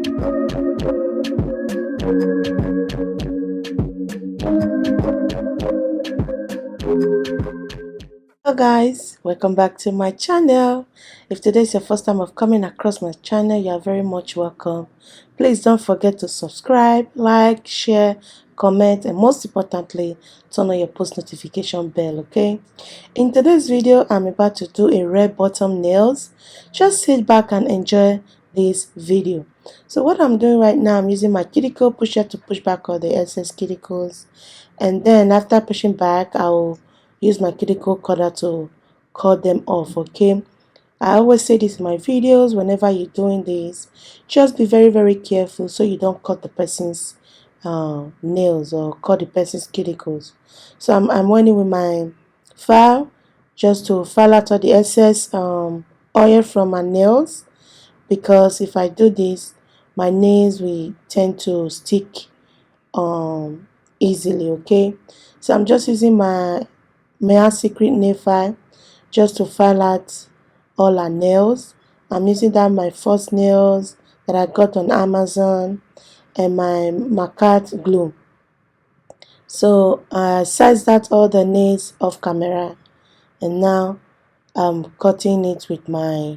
Hello guys, welcome back to my channel. If today is your first time of coming across my channel, you are very much welcome. Please don't forget to subscribe, like, share, comment, and most importantly, turn on your post notification bell, okay? In today's video, I'm about to do a red bottom nails. Just sit back and enjoy this video. So what I'm doing right now, I'm using my cuticle pusher to push back all the excess cuticles, and then after pushing back, I'll use my cuticle cutter to cut them off. Okay, I always say this in my videos. Whenever you're doing this, just be very careful so you don't cut the person's nails or cut the person's cuticles. So I'm winding with my file just to file out all the excess oil from my nails, because if I do this, my nails will tend to stick easily. Okay, so I'm just using my Secret nail file just to file out all our nails. I'm using that my first nails that I got on Amazon and my Makartt glue. So I sized out all the nails off camera, and now I'm cutting it with my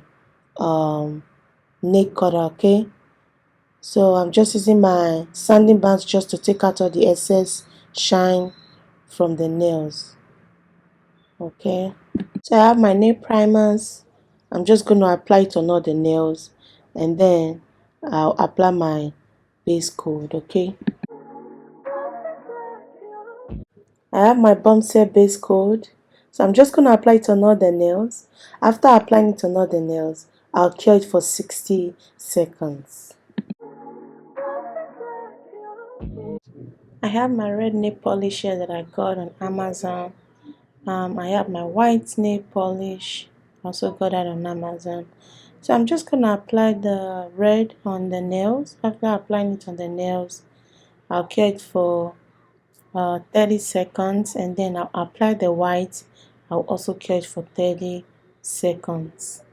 nail cutter. Okay, so I'm just using my sanding bands just to take out all the excess shine from the nails. Okay, so I have my nail primers. I'm just going to apply it on all the nails, and then I'll apply my base coat. Okay, I have my Bomesel base coat, so I'm just going to apply it on all the nails. After applying it on all the nails, I'll cure it for 60 seconds. I have my red nail polish here that I got on Amazon. I have my white nail polish, also got that on Amazon. So I'm just gonna apply the red on the nails. After applying it on the nails, I'll cure it for 30 seconds, and then I'll apply the white. I'll also cure it for 30 seconds.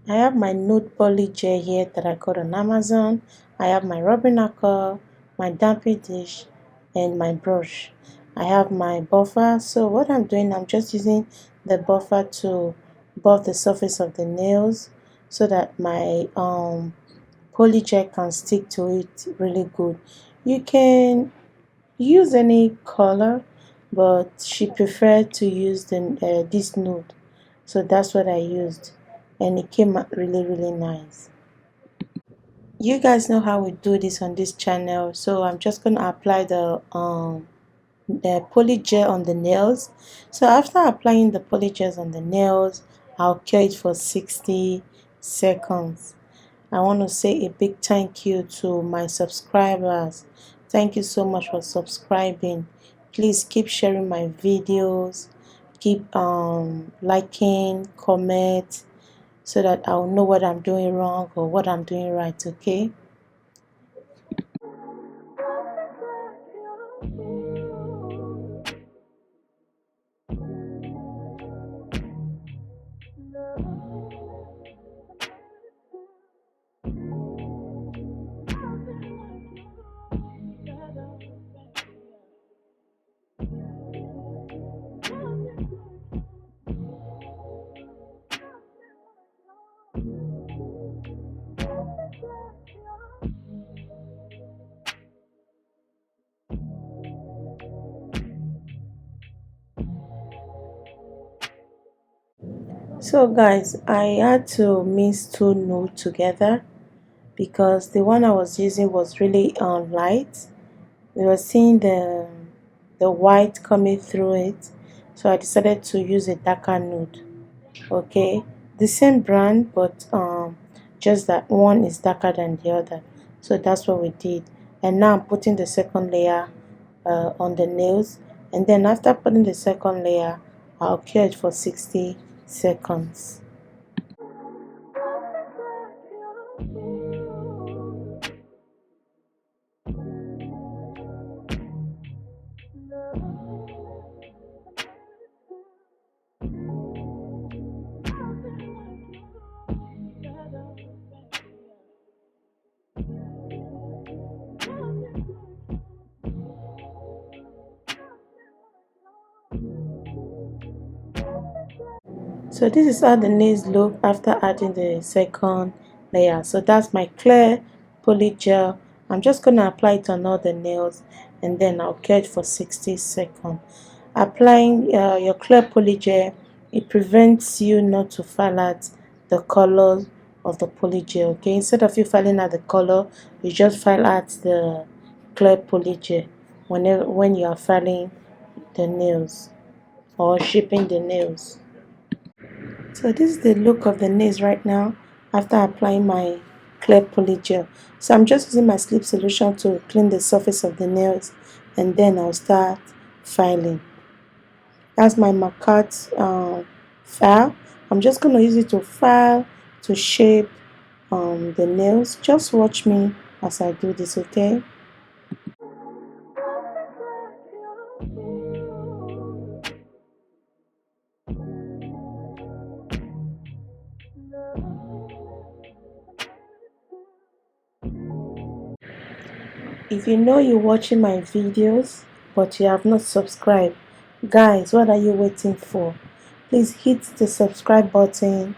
I have my nude poly gel here that I got on Amazon. I have my rubbing alcohol, my damping dish, and my brush. I have my buffer. So what I'm doing, I'm just using the buffer to buff the surface of the nails so that my poly gel can stick to it really good. You can use any color, but she preferred to use this nude, so that's what I used, and it came out really nice. You guys know how we do this on this channel, so I'm just going to apply the poly gel on the nails. So after applying the poly gels on the nails, I'll cure it for 60 seconds. I want to say a big thank you to my subscribers. Thank you so much for subscribing. Please keep sharing my videos, keep liking, comment, so that I'll know what I'm doing wrong or what I'm doing right. Okay, so guys, I had to mix two nude together because the one I was using was really light. We were seeing the white coming through it, so I decided to use a darker nude. Okay, the same brand, but just that one is darker than the other. So that's what we did. And now I'm putting the second layer on the nails, and then after putting the second layer, I'll cure it for 60 seconds. So this is how the nails look after adding the second layer. So that's my clear poly gel. I'm just going to apply it on all the nails, and then I'll cure it for 60 seconds. Applying your clear poly gel, it prevents you not to file out the colors of the poly gel. Okay, instead of you filing out the color, you just file out the clear poly gel when you are filing the nails or shaping the nails. So this is the look of the nails right now after applying my clear poly gel. So I'm just using my sleep solution to clean the surface of the nails, and then I'll start filing. That's my Makartt file. I'm just going to use it to file, to shape the nails. Just watch me as I do this, okay? If you know you're watching my videos but you have not subscribed, guys, what are you waiting for? Please hit the subscribe button,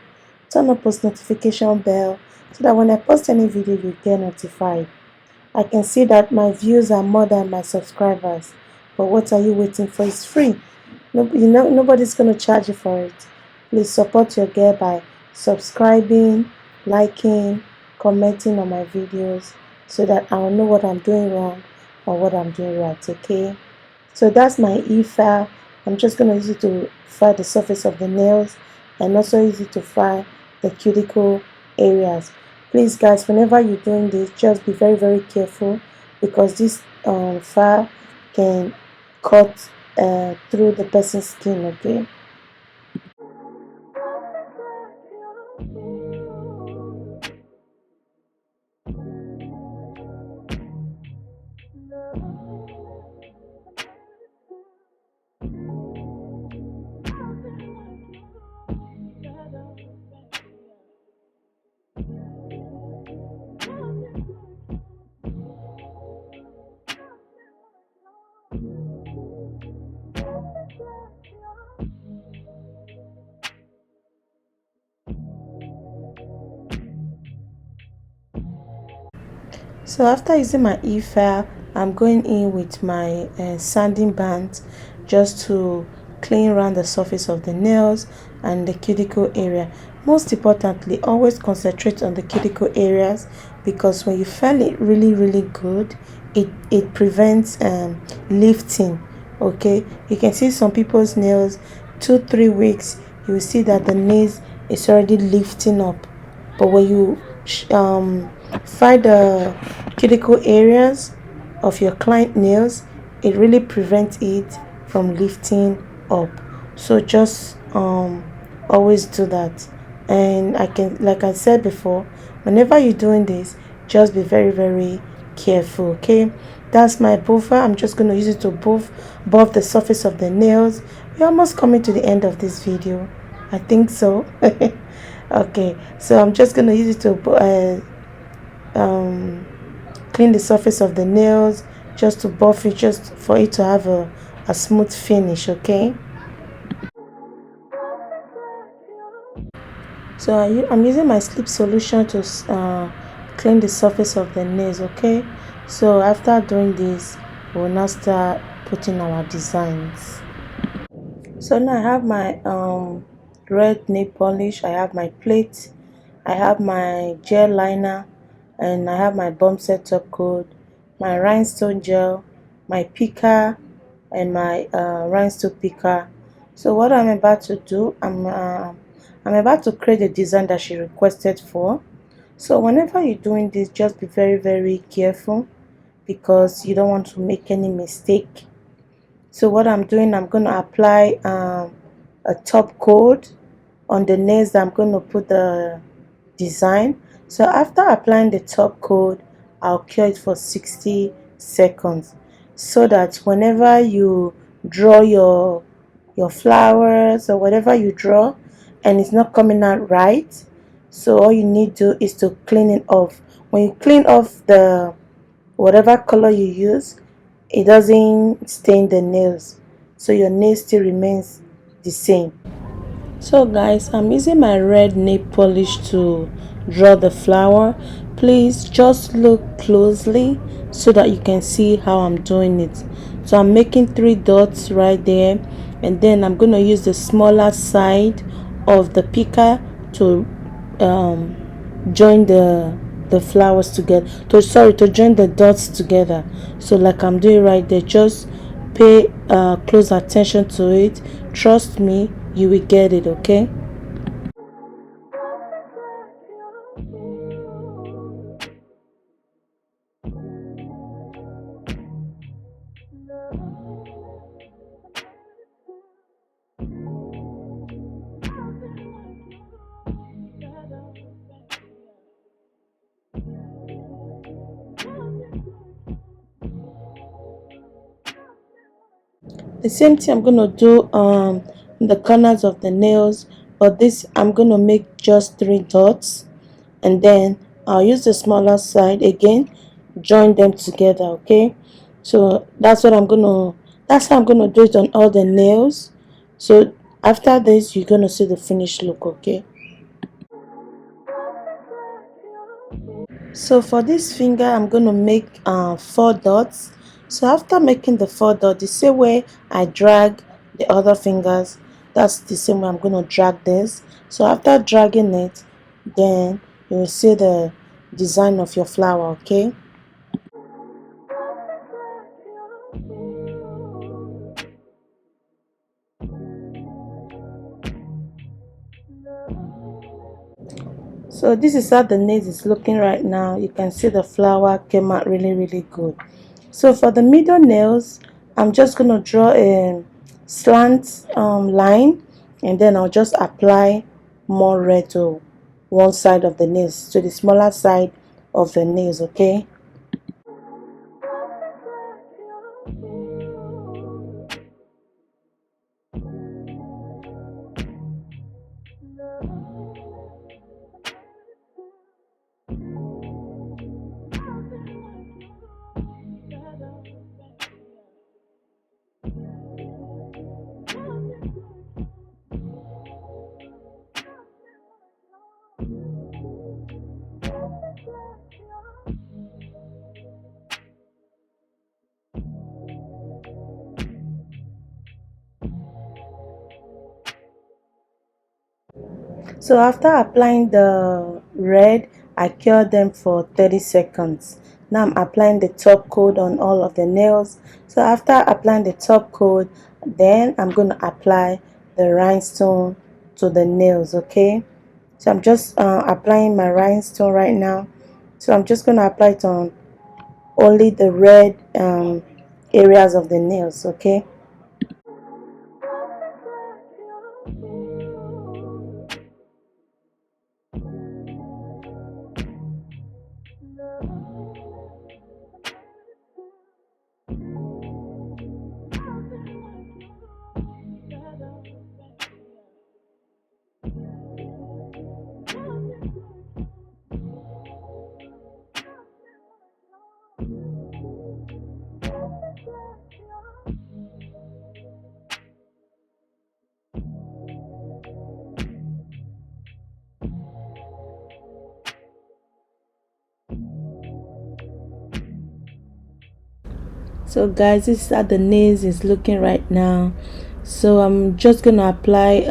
turn on post notification bell so that when I post any video you get notified. I can see that my views are more than my subscribers, but what are you waiting for? It's free. No, nobody's going to charge you for it. Please support your girl by subscribing, liking, commenting on my videos so that I will know what I'm doing wrong or what I'm doing right, okay? So that's my e-file. I'm just going to use it to file the surface of the nails and also use it to file the cuticle areas. Please guys, whenever you're doing this, just be very very careful because this file can cut through the person's skin, okay? So after using my e-file, I'm going in with my sanding band just to clean around the surface of the nails and the cuticle area. Most importantly, always concentrate on the cuticle areas because when you file it really good, it prevents lifting. Okay, you can see some people's nails 2-3 weeks, you will see that the nails is already lifting up, but when you find the cuticle areas of your client nails, it really prevents it from lifting up. So just always do that. And I can, like I said before, whenever you're doing this, just be very very careful, okay? That's my buffer. I'm just going to use it to buff the surface of the nails. We're almost coming to the end of this video, I think so. Okay, so I'm just going to use it to clean the surface of the nails, just to buff it, just for it to have a smooth finish, okay? So I'm using my sleep solution to clean the surface of the nails, okay? So after doing this, we'll now start putting our designs. So now I have my red nail polish, I have my plate, I have my gel liner, and I have my Bomesel top coat, my rhinestone gel, my picker, and my rhinestone picker. So what I'm about to do, I'm I'm about to create a design that she requested for. So whenever you're doing this, just be very careful because you don't want to make any mistake. So what I'm doing, I'm going to apply a top coat on the nails that I'm going to put the design. So after applying the top coat, I'll cure it for 60 seconds so that whenever you draw your flowers or whatever you draw and it's not coming out right, so all you need to do is to clean it off. When you clean off the whatever color you use, it doesn't stain the nails, so your nail still remains the same. So guys, I'm using my red nail polish to draw the flower. Please just look closely so that you can see how I'm doing it. So I'm making 3 dots right there, and then I'm going to use the smaller side of the picker to join the flowers together, to join the dots together. So like I'm doing right there, just pay close attention to it. Trust me, you will get it. Okay. The same thing I'm gonna do in the corners of the nails, but this I'm gonna make just 3 dots, and then I'll use the smaller side again, join them together. Okay, so that's how I'm gonna do it on all the nails. So after this, you're gonna see the finished look. Okay. So for this finger, I'm going to make 4 dots. So after making the 4 dots, the same way I drag the other fingers, that's the same way I'm going to drag this. So after dragging it, then you will see the design of your flower. Okay. So this is how the nails is looking right now. You can see the flower came out really good. So for the middle nails, I'm just going to draw a slant line, and then I'll just apply more red to one side of the nails, to the smaller side of the nails. Okay. So after applying the red, I cure them for 30 seconds. Now I'm applying the top coat on all of the nails. So after applying the top coat, then I'm going to apply the rhinestone to the nails. Okay. So I'm just applying my rhinestone right now. So I'm just going to apply it on only the red areas of the nails. Okay. So guys, this is how the nails is looking right now. So I'm just gonna apply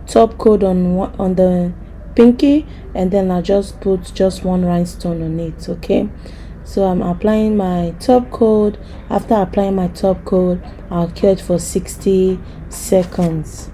top coat on the pinky, and then I'll just put just one rhinestone on it. Okay, so I'm applying my top coat. After applying my top coat, I'll cure it for 60 seconds.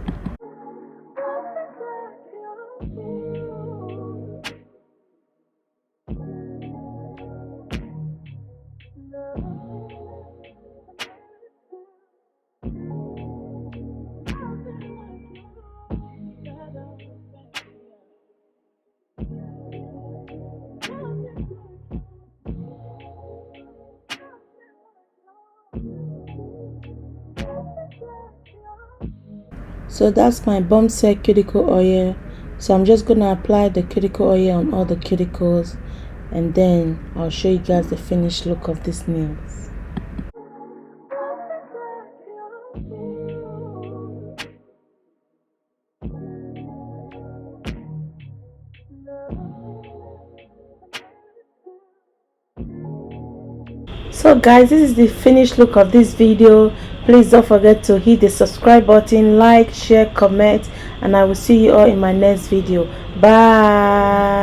So that's my Bomesel cuticle oil. So I'm just gonna apply the cuticle oil on all the cuticles, and then I'll show you guys the finished look of these nails. So guys, this is the finished look of this video. Please don't forget to hit the subscribe button, like, share, comment, and I will see you all in my next video. Bye.